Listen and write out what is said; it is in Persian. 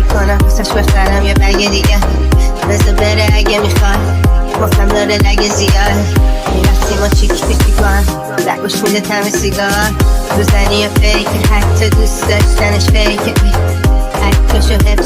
میکنم واسش بخرم یه برگ دیگه بذار بره اگه میخواد گفتم داره لگه زیاد میرفتیم و چیک پیکی کن لباش میده تم سیگار روزنی و فیک حتی دوست داشتنش فیکه عکسشو حفظ